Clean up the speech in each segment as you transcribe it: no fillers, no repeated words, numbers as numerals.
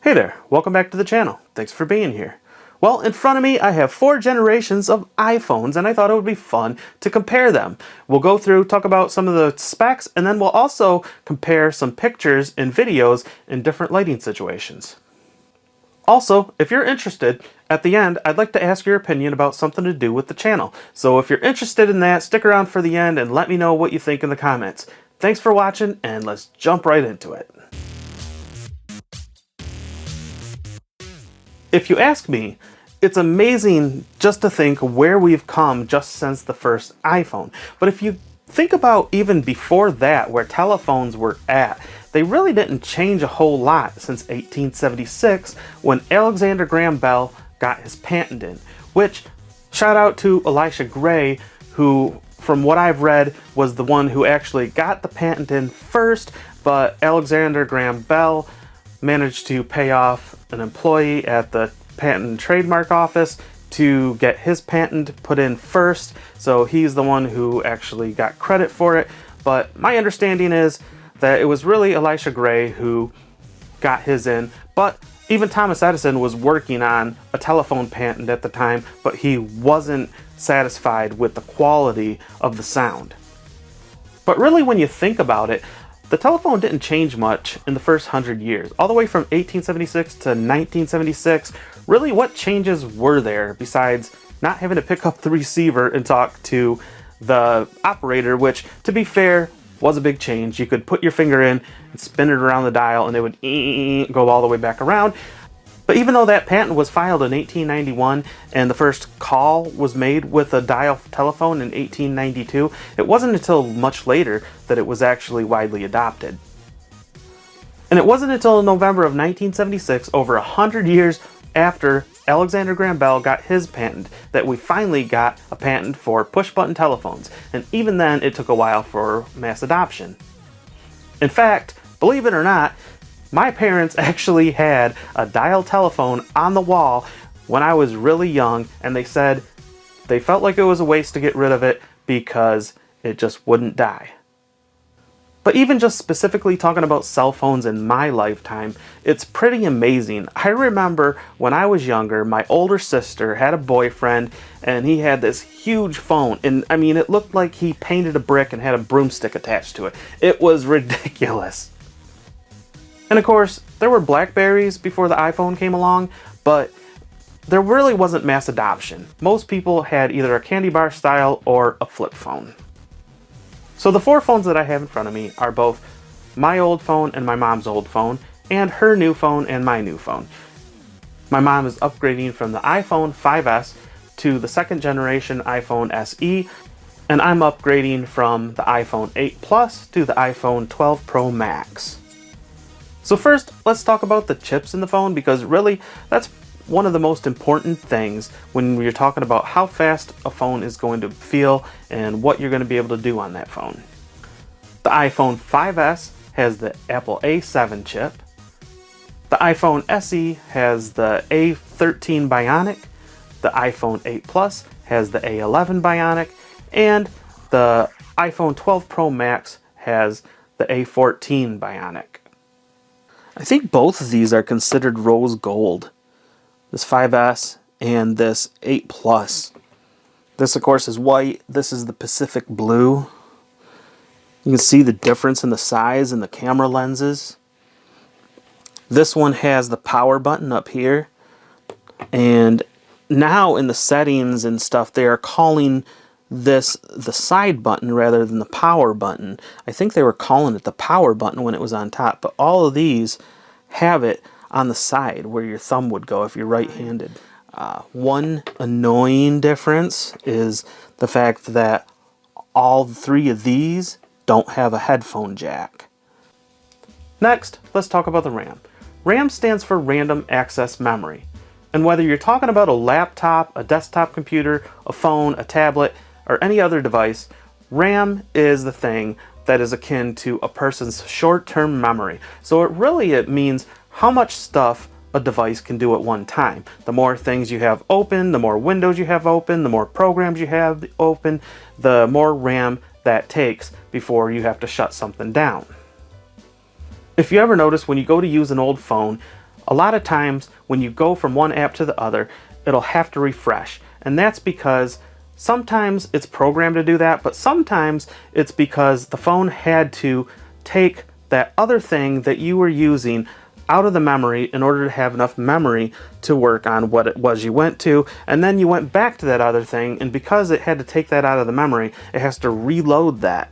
Hey there, welcome back to the channel. Thanks for being here. Well, in front of me I have 4 generations of iPhones and I thought it would be fun to compare them. We'll go through, talk about some of the specs, and then we'll also compare some pictures and videos in different lighting situations. Also, if you're interested, at the end I'd like to ask your opinion about something to do with the channel. So if you're interested in that, stick around for the end and let me know what you think in the comments. Thanks for watching and let's jump right into it. If you ask me, it's amazing just to think where we've come just since the first iPhone. But if you think about even before that, where telephones were at, they really didn't change a whole lot since 1876 when Alexander Graham Bell got his patent in, which, shout out to Elisha Gray, who, from what I've read, was the one who actually got the patent in first, but Alexander Graham Bell managed to pay off an employee at the Patent and Trademark Office to get his patent put in first, so he's the one who actually got credit for it. But my understanding is that it was really Elisha Gray who got his in, but even Thomas Edison was working on a telephone patent at the time, but he wasn't satisfied with the quality of the sound. But really, when you think about it, the telephone didn't change much in the first 100 years. All the way from 1876 to 1976, really what changes were there besides not having to pick up the receiver and talk to the operator, which, to be fair, was a big change. You could put your finger in and spin it around the dial and it would go all the way back around. But even though that patent was filed in 1891 and the first call was made with a dial telephone in 1892, it wasn't until much later that it was actually widely adopted. And it wasn't until November of 1976, over 100 years after Alexander Graham Bell got his patent, that we finally got a patent for push-button telephones. And even then, it took a while for mass adoption. In fact, believe it or not, my parents actually had a dial telephone on the wall when I was really young, and they said they felt like it was a waste to get rid of it because it just wouldn't die. But even just specifically talking about cell phones in my lifetime, it's pretty amazing. I remember when I was younger, my older sister had a boyfriend and he had this huge phone. And I mean, it looked like he painted a brick and had a broomstick attached to it. It was ridiculous. And of course, there were Blackberries before the iPhone came along, but there really wasn't mass adoption. Most people had either a candy bar style or a flip phone. So the 4 phones that I have in front of me are both my old phone and my mom's old phone, and her new phone and my new phone. My mom is upgrading from the iPhone 5S to the 2nd generation iPhone SE, and I'm upgrading from the iPhone 8 Plus to the iPhone 12 Pro Max. So first, let's talk about the chips in the phone, because really that's one of the most important things when you're talking about how fast a phone is going to feel and what you're going to be able to do on that phone. The iPhone 5S has the Apple A7 chip. The iPhone SE has the A13 Bionic. The iPhone 8 Plus has the A11 Bionic. And the iPhone 12 Pro Max has the A14 Bionic. I think both of these are considered rose gold. This 5S and this 8 Plus. This, of course, is white. This is the Pacific blue. You can see the difference in the size and the camera lenses. This one has the power button up here. And now in the settings and stuff, they are calling this the side button rather than the power button. I think they were calling it the power button when it was on top, but all of these have it on the side where your thumb would go if you're right-handed. One annoying difference is the fact that all 3 of these don't have a headphone jack. Next, let's talk about the RAM. RAM stands for Random Access Memory. And whether you're talking about a laptop, a desktop computer, a phone, a tablet, or any other device, RAM is the thing that is akin to a person's short-term memory. So it means how much stuff a device can do at one time. The more things you have open, the more windows you have open, the more programs you have open, the more RAM that takes before you have to shut something down. If you ever notice when you go to use an old phone, A lot of times when you go from one app to the other, it'll have to refresh. And that's because sometimes it's programmed to do that, but sometimes it's because the phone had to take that other thing that you were using out of the memory in order to have enough memory to work on what it was you went to, and then you went back to that other thing, and because it had to take that out of the memory, it has to reload that.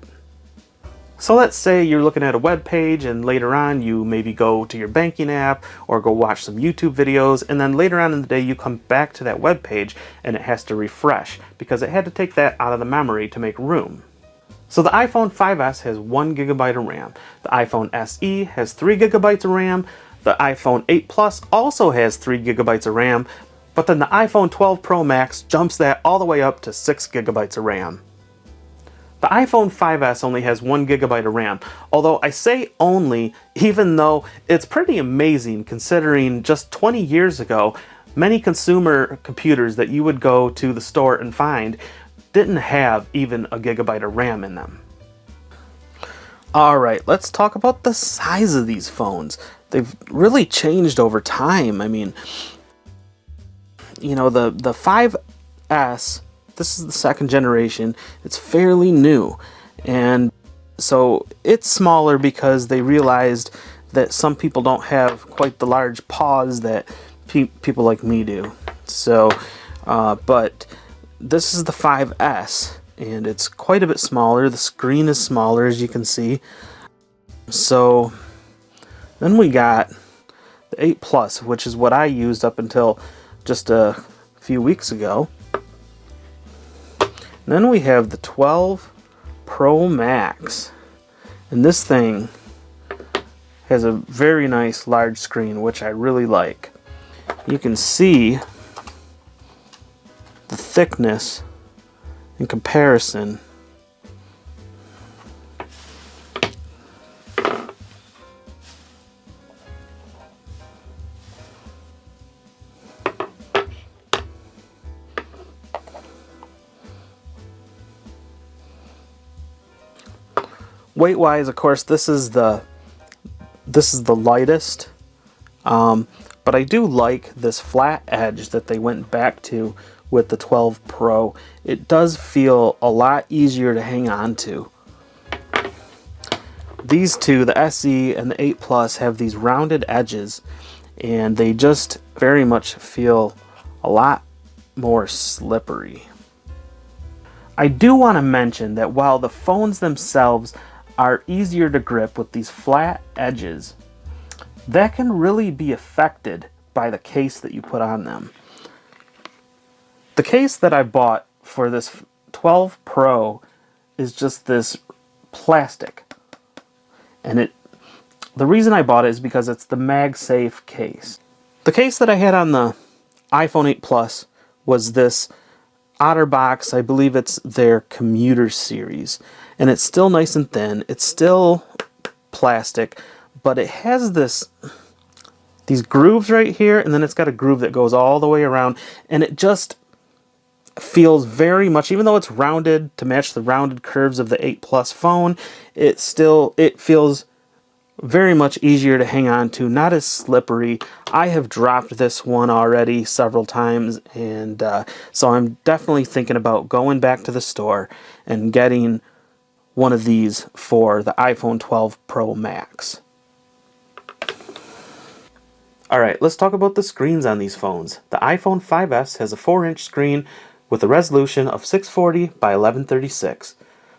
So let's say you're looking at a web page and later on you maybe go to your banking app or go watch some YouTube videos, and then later on in the day you come back to that web page and it has to refresh because it had to take that out of the memory to make room. So the iPhone 5S has 1 GB of RAM. The iPhone SE has 3 GB of RAM. The iPhone 8 Plus also has 3 GB of RAM, but then the iPhone 12 Pro Max jumps that all the way up to 6 GB of RAM. The iPhone 5S only has 1 GB of RAM, although I say only, even though it's pretty amazing considering just 20 years ago, many consumer computers that you would go to the store and find didn't have even a gigabyte of RAM in them. Alright, let's talk about the size of these phones. They've really changed over time. I mean, you know, the 5S, this is the second generation, it's fairly new. And so it's smaller because they realized that some people don't have quite the large paws that people like me do. So, but this is the 5S, and it's quite a bit smaller. The screen is smaller, as you can see. So then we got the 8 Plus, which is what I used up until just a few weeks ago. And then we have the 12 Pro Max, and this thing has a very nice large screen, which I really like. You can see the thickness in comparison. Weight-wise, of course, this is the lightest, but I do like this flat edge that they went back to with the 12 Pro. It does feel a lot easier to hang on to. These two, the SE and the 8 Plus, have these rounded edges, and they just very much feel a lot more slippery. I do want to mention that while the phones themselves are easier to grip with these flat edges, that can really be affected by the case that you put on them. The case that I bought for this 12 Pro is just this plastic, and the reason I bought it is because it's the MagSafe case. The case that I had on the iPhone 8 Plus was this OtterBox, I believe it's their Commuter series, and it's still nice and thin. It's still plastic, but it has these grooves right here, and then it's got a groove that goes all the way around, and it just feels very much, even though it's rounded to match the rounded curves of the 8 Plus phone, it feels very much easier to hang on to, not as slippery. I have dropped this one already several times, and so I'm definitely thinking about going back to the store and getting one of these for the iPhone 12 Pro Max. Alright, let's talk about the screens on these phones. The iPhone 5S has a 4-inch screen with a resolution of 640 by 1136.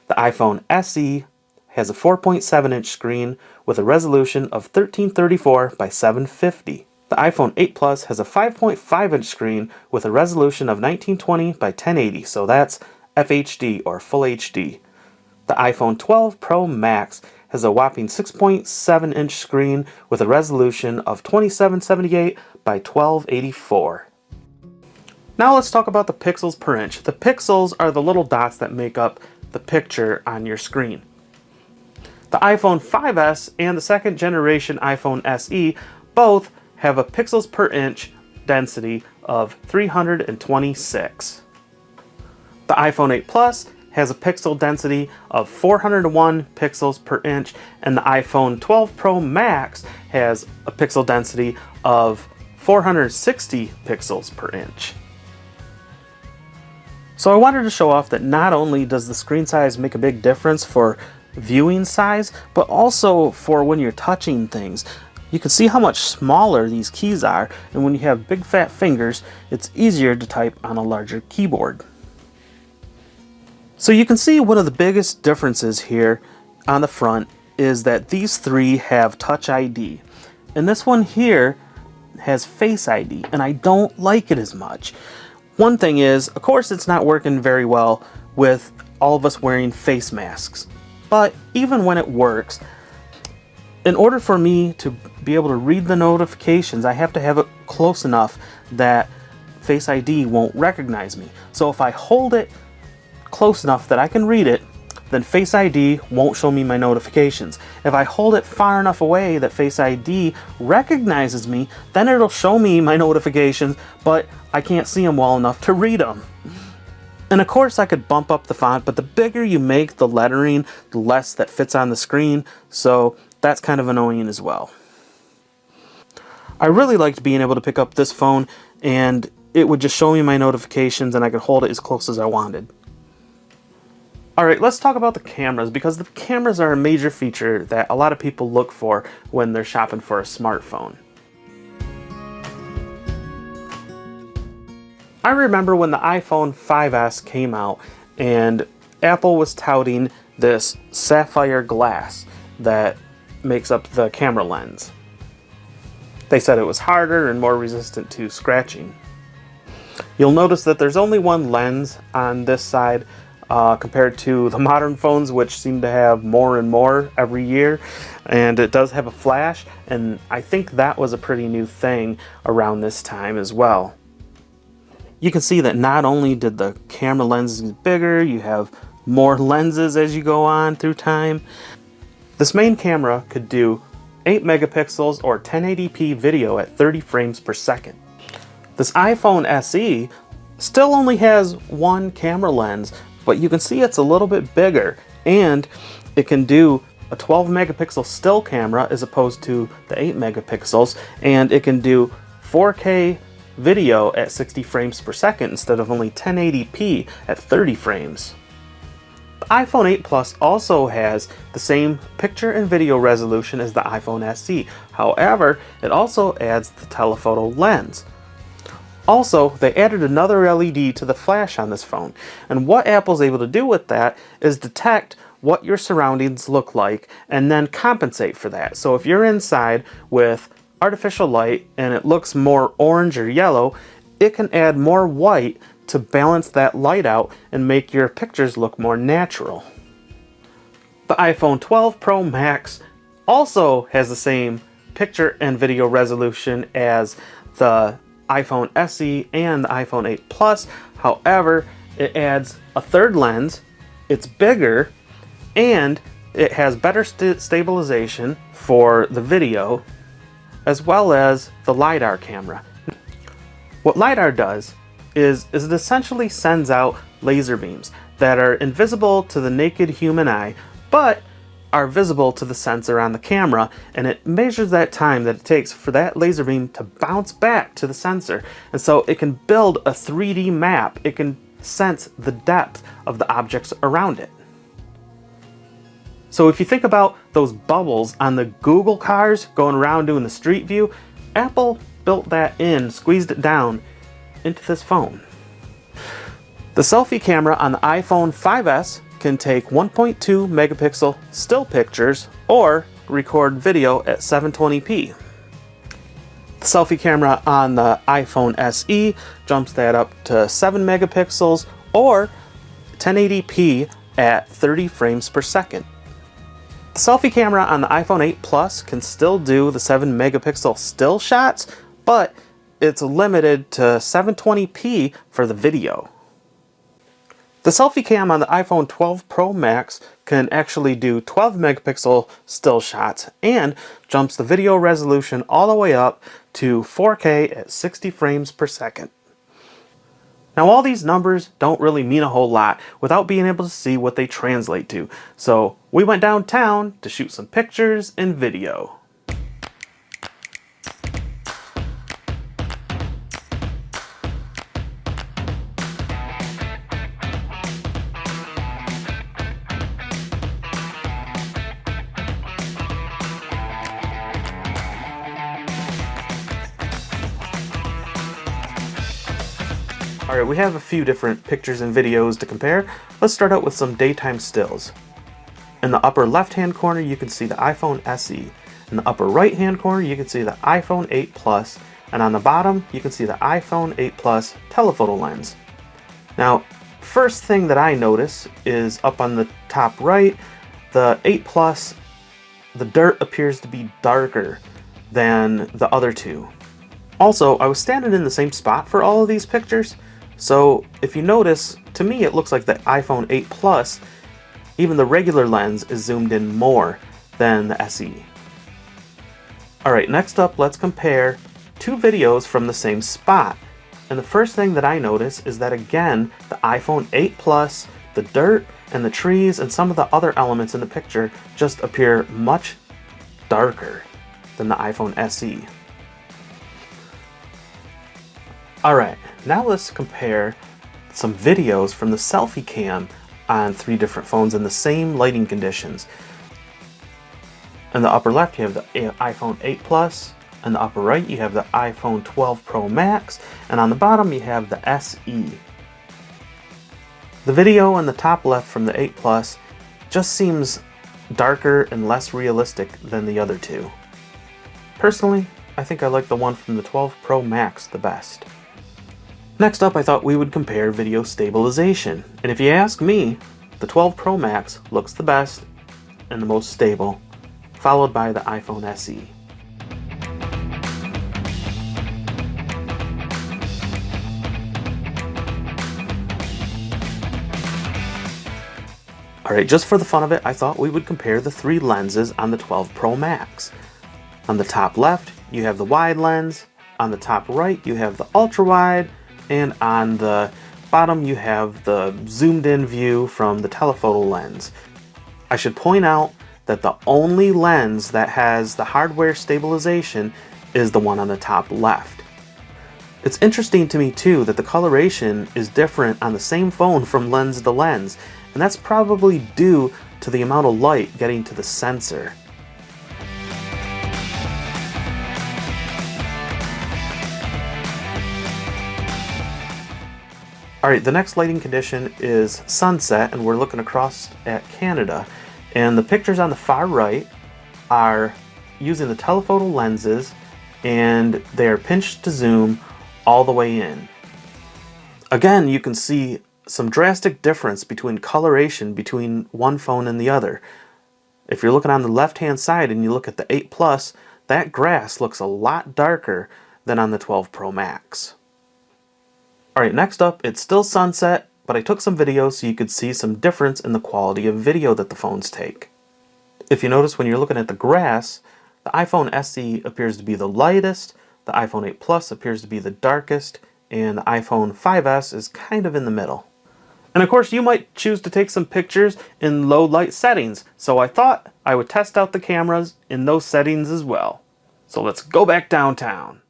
The iPhone SE has a 4.7-inch screen with a resolution of 1334 by 750. The iPhone 8 Plus has a 5.5-inch screen with a resolution of 1920 by 1080, so that's FHD or Full HD. The iPhone 12 Pro Max has a whopping 6.7-inch screen with a resolution of 2778 by 1284. Now let's talk about the pixels per inch. The pixels are the little dots that make up the picture on your screen. The iPhone 5S and the second generation iPhone SE both have a pixels per inch density of 326. The iPhone 8 Plus has a pixel density of 401 pixels per inch, and the iPhone 12 Pro Max has a pixel density of 460 pixels per inch. So I wanted to show off that not only does the screen size make a big difference for viewing size, but also for when you're touching things. You can see how much smaller these keys are, and when you have big fat fingers, it's easier to type on a larger keyboard. So you can see one of the biggest differences here on the front is that these three have Touch ID, and this one here has Face ID, and I don't like it as much. One thing is, of course, it's not working very well with all of us wearing face masks. But even when it works, in order for me to be able to read the notifications, I have to have it close enough that Face ID won't recognize me. So if I hold it close enough that I can read it, then Face ID won't show me my notifications. If I hold it far enough away that Face ID recognizes me, then it'll show me my notifications, but I can't see them well enough to read them. And of course I could bump up the font, but the bigger you make the lettering, the less that fits on the screen, so that's kind of annoying as well. I really liked being able to pick up this phone and it would just show me my notifications and I could hold it as close as I wanted. Alright, let's talk about the cameras, because the cameras are a major feature that a lot of people look for when they're shopping for a smartphone. I remember when the iPhone 5S came out and Apple was touting this sapphire glass that makes up the camera lens. They said it was harder and more resistant to scratching. You'll notice that there's only one lens on this side compared to the modern phones, which seem to have more and more every year, and it does have a flash, and I think that was a pretty new thing around this time as well. You can see that not only did the camera lenses get bigger, you have more lenses as you go on through time. This main camera could do 8 megapixels or 1080p video at 30 frames per second. This iPhone SE still only has one camera lens, but you can see it's a little bit bigger, and it can do a 12 megapixel still camera as opposed to the 8 megapixels, and it can do 4K video at 60 frames per second instead of only 1080p at 30 frames. The iPhone 8 Plus also has the same picture and video resolution as the iPhone SE. However, it also adds the telephoto lens. Also, they added another LED to the flash on this phone, and what Apple's able to do with that is detect what your surroundings look like and then compensate for that. So if you're inside with artificial light and it looks more orange or yellow, it can add more white to balance that light out and make your pictures look more natural. The iPhone 12 Pro Max also has the same picture and video resolution as the iPhone SE and the iPhone 8 Plus. However, it adds a third lens, it's bigger, and it has better stabilization for the video, as well as the LiDAR camera. What LiDAR does is it essentially sends out laser beams that are invisible to the naked human eye, but are visible to the sensor on the camera, and it measures that time that it takes for that laser beam to bounce back to the sensor. And so it can build a 3D map. It can sense the depth of the objects around it. So if you think about those bubbles on the Google cars going around doing the street view, Apple built that in, squeezed it down into this phone. The selfie camera on the iPhone 5S can take 1.2 megapixel still pictures or record video at 720p. The selfie camera on the iPhone SE jumps that up to 7 megapixels or 1080p at 30 frames per second. The selfie camera on the iPhone 8 Plus can still do the 7 megapixel still shots, but it's limited to 720p for the video. The selfie cam on the iPhone 12 Pro Max can actually do 12 megapixel still shots and jumps the video resolution all the way up to 4K at 60 frames per second. Now all these numbers don't really mean a whole lot without being able to see what they translate to. So we went downtown to shoot some pictures and video. Alright, we have a few different pictures and videos to compare. Let's start out with some daytime stills. In the upper left hand corner you can see the iPhone SE. In the upper right hand corner you can see the iPhone 8 Plus, and on the bottom you can see the iPhone 8 Plus telephoto lens. Now, first thing that I notice is up on the top right, the 8 Plus, the dirt appears to be darker than the other two. Also, I was standing in the same spot for all of these pictures. So if you notice, to me it looks like the iPhone 8 Plus, even the regular lens is zoomed in more than the SE. Alright, next up let's compare two videos from the same spot. And the first thing that I notice is that again, the iPhone 8 Plus, the dirt and the trees and some of the other elements in the picture just appear much darker than the iPhone SE. Alright, now let's compare some videos from the Selfie Cam on three different phones in the same lighting conditions. In the upper left you have the iPhone 8 Plus, in the upper right you have the iPhone 12 Pro Max, and on the bottom you have the SE. The video in the top left from the 8 Plus just seems darker and less realistic than the other two. Personally, I think I like the one from the 12 Pro Max the best. Next up, I thought we would compare video stabilization. And if you ask me, the 12 Pro Max looks the best and the most stable, followed by the iPhone SE. Alright, just for the fun of it, I thought we would compare the three lenses on the 12 Pro Max. On the top left, you have the wide lens, on the top right, you have the ultra wide, and on the bottom you have the zoomed in view from the telephoto lens. I should point out that the only lens that has the hardware stabilization is the one on the top left. It's interesting to me too that the coloration is different on the same phone from lens to lens, and that's probably due to the amount of light getting to the sensor. Alright, the next lighting condition is sunset, and we're looking across at Canada. And the pictures on the far right are using the telephoto lenses, and they are pinched to zoom all the way in. Again, you can see some drastic difference between coloration between one phone and the other. If you're looking on the left-hand side and you look at the 8 Plus, that grass looks a lot darker than on the 12 Pro Max. Alright, next up, it's still sunset, but I took some videos so you could see some difference in the quality of video that the phones take. If you notice when you're looking at the grass, the iPhone SE appears to be the lightest, the iPhone 8 Plus appears to be the darkest, and the iPhone 5S is kind of in the middle. And of course you might choose to take some pictures in low light settings, so I thought I would test out the cameras in those settings as well. So let's go back downtown.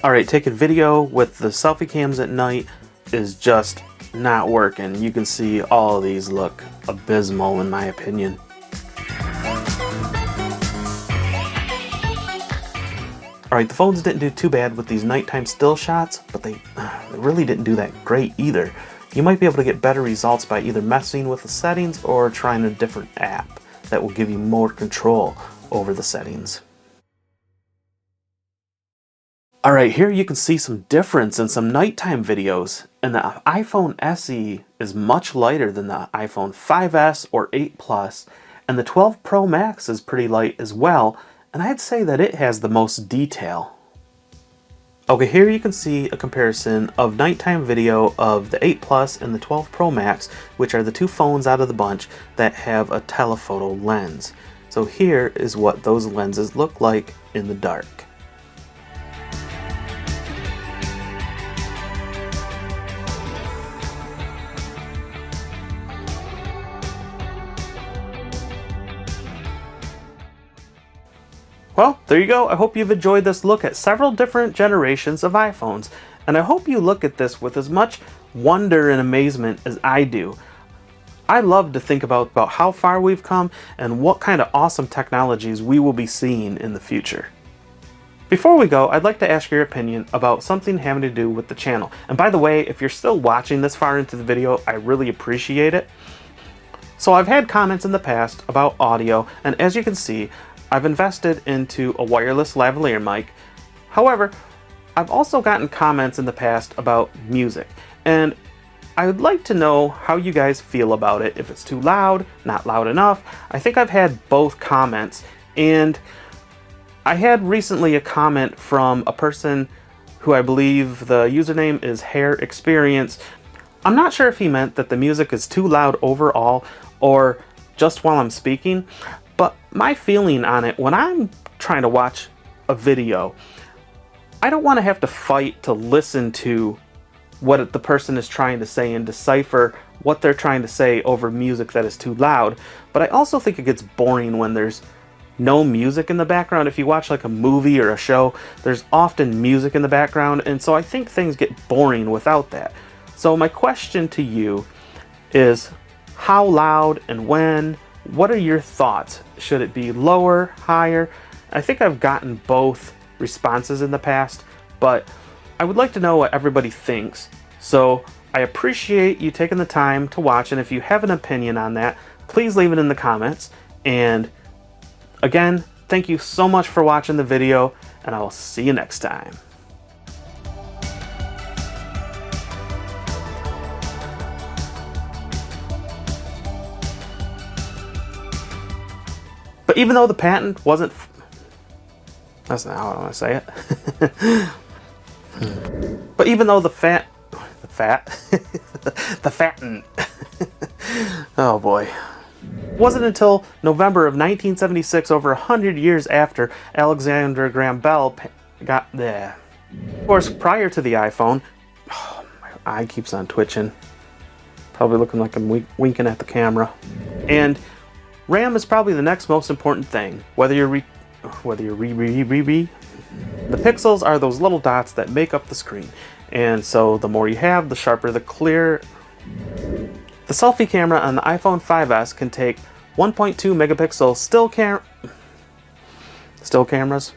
Alright, taking video with the selfie cams at night is just not working. You can see all of these look abysmal in my opinion. Alright, the phones didn't do too bad with these nighttime still shots, but they really didn't do that great either. You might be able to get better results by either messing with the settings or trying a different app that will give you more control over the settings. Alright, here you can see some difference in some nighttime videos, and the iPhone SE is much lighter than the iPhone 5S or 8 Plus, and the 12 Pro Max is pretty light as well, and I'd say that it has the most detail. Okay, here you can see a comparison of nighttime video of the 8 Plus and the 12 Pro Max, which are the two phones out of the bunch that have a telephoto lens. So here is what those lenses look like in the dark. Well, there you go. I hope you've enjoyed this look at several different generations of iPhones, and I hope you look at this with as much wonder and amazement as I do. I love to think about how far we've come and what kind of awesome technologies we will be seeing in the future. Before we go, I'd like to ask your opinion about something having to do with the channel. And by the way, if you're still watching this far into the video, I really appreciate it. So I've had comments in the past about audio, and as you can see, I've invested into a wireless lavalier mic. However, I've also gotten comments in the past about music, and I would like to know how you guys feel about it. If it's too loud, not loud enough. I think I've had both comments, and I had recently a comment from a person who I believe the username is Hair Experience. I'm not sure if he meant that the music is too loud overall or just while I'm speaking. But my feeling on it, when I'm trying to watch a video, I don't want to have to fight to listen to what the person is trying to say and decipher what they're trying to say over music that is too loud. But I also think it gets boring when there's no music in the background. If you watch like a movie or a show, there's often music in the background, and so I think things get boring without that. So my question to you is, how loud and when? What are your thoughts? Should it be lower, higher? I think I've gotten both responses in the past, but I would like to know what everybody thinks. So I appreciate you taking the time to watch, and if you have an opinion on that, please leave it in the comments. And again, thank you so much for watching the video, and I will see you next time. But even though the patent wasn't... That's not how I want to say it. But even though the patent... Oh boy. Wasn't until November of 1976, over 100 years after Alexander Graham Bell got there. Of course, prior to the iPhone... Oh, my eye keeps on twitching. Probably looking like I'm winking at the camera. And RAM is probably the next most important thing. The pixels are those little dots that make up the screen, and so the more you have, the sharper the clear. The selfie camera on the iPhone 5S can take 1.2 megapixel still cameras.